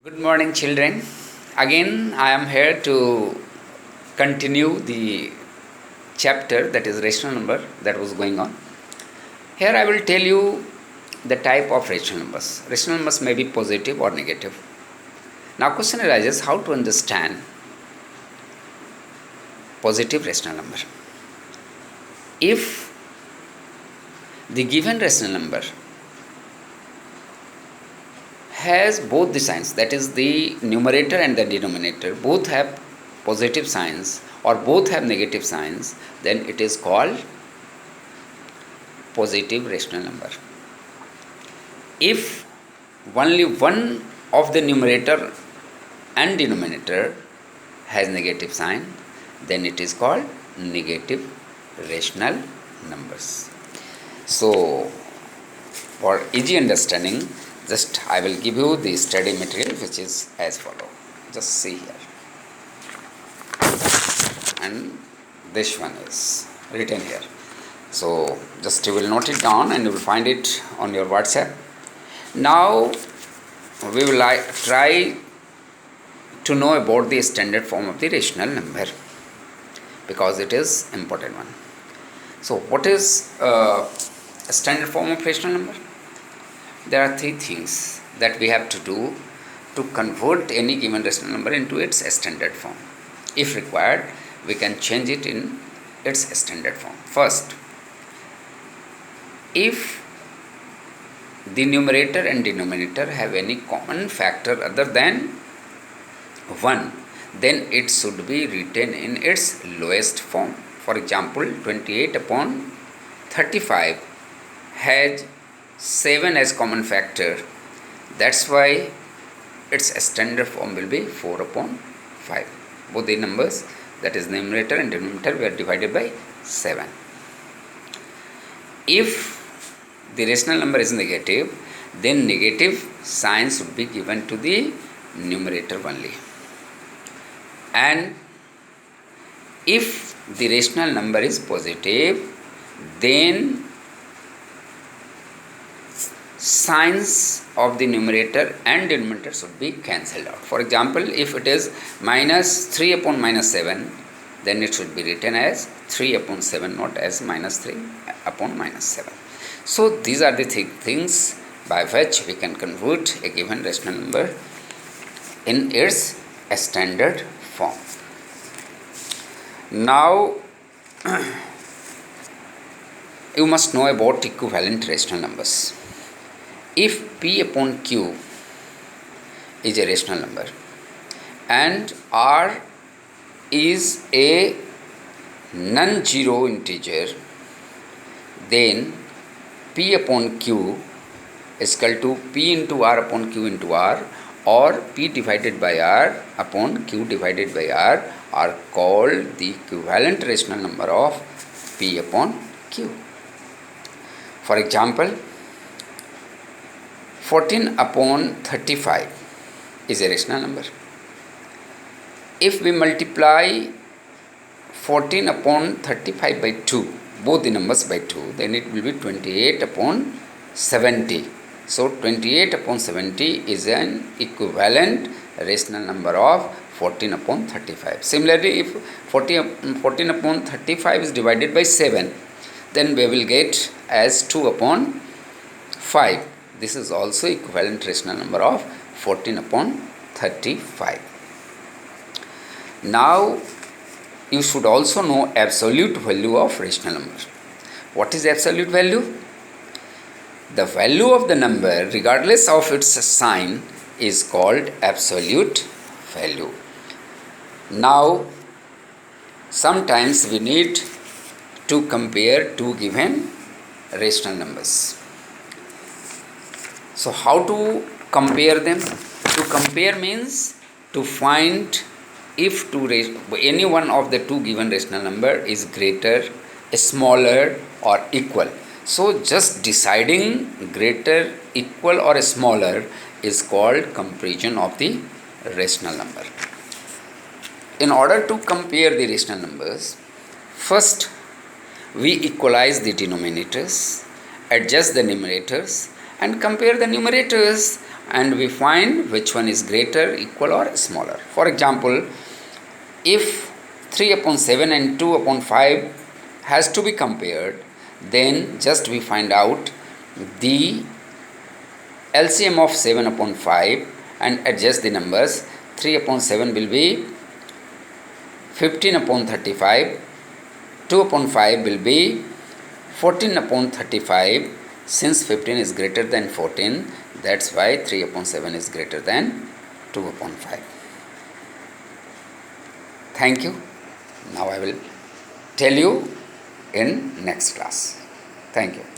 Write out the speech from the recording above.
Good morning, children. Again, I am here to continue the chapter that is rational number that was going on. Here, I will tell you the type of rational numbers. Rational numbers may be positive or negative. Now, question arises how to understand positive rational number. If the given rational number has both the signs, that is the numerator and the denominator both have positive signs or both have negative signs, then it is called positive rational number. If only one of the numerator and denominator has negative sign, then it is called negative rational numbers. So, for easy understanding, just I will give you the study material which is as follow. Just see here. And this one is written here. So just you will note it down and you will find it on your WhatsApp. Now we will try to know about the standard form of the rational number because it is important one. So what is a standard form of rational number? There are three things that we have to do to convert any given rational number into its standard form. If required, we can change it in its standard form. First, if the numerator and denominator have any common factor other than 1, then it should be written in its lowest form. For example, 28 upon 35 has 7 as common factor. That's why its standard form will be 4 upon 5. Both the numbers, that is numerator and denominator, were divided by 7. If the rational number is negative, then negative sign should be given to the numerator only. And if the rational number is positive, then signs of the numerator and denominator should be cancelled out. For example, if it is minus 3 upon minus 7, then it should be written as 3 upon 7, not as minus 3 upon minus 7. So these are the things by which we can convert a given rational number in its standard form. Now you must know about equivalent rational numbers. If P upon Q is a rational number and R is a non-zero integer, then P upon Q is equal to P into R upon Q into R, or P divided by R upon Q divided by R are called the equivalent rational number of P upon Q. For example, 14 upon 35 is a rational number. If we multiply 14 upon 35 by 2, both the numbers by 2, then it will be 28 upon 70. So 28 upon 70 is an equivalent rational number of 14 upon 35. Similarly, if 14 upon 35 is divided by 7, then we will get as 2 upon 5. This is also equivalent rational number of 14 upon 35. Now, you should also know absolute value of rational number. What is absolute value? The value of the number, regardless of its sign, is called absolute value. Now, sometimes we need to compare two given rational numbers. So how to compare them? To compare means to find if any one of the two given rational number is greater, smaller or equal. So just deciding greater, equal or smaller is called comparison of the rational number. In order to compare the rational numbers, first we equalize the denominators, adjust the numerators and compare the numerators and we find which one is greater, equal or smaller. For example, if 3 upon 7 and 2 upon 5 has to be compared, then just we find out the LCM of 7 upon 5 and adjust the numbers. 3 upon 7 will be 15 upon 35, 2 upon 5 will be 14 upon 35. Since 15 is greater than 14, that's why 3 upon 7 is greater than 2 upon 5. Thank you. Now I will tell you in next class. Thank you.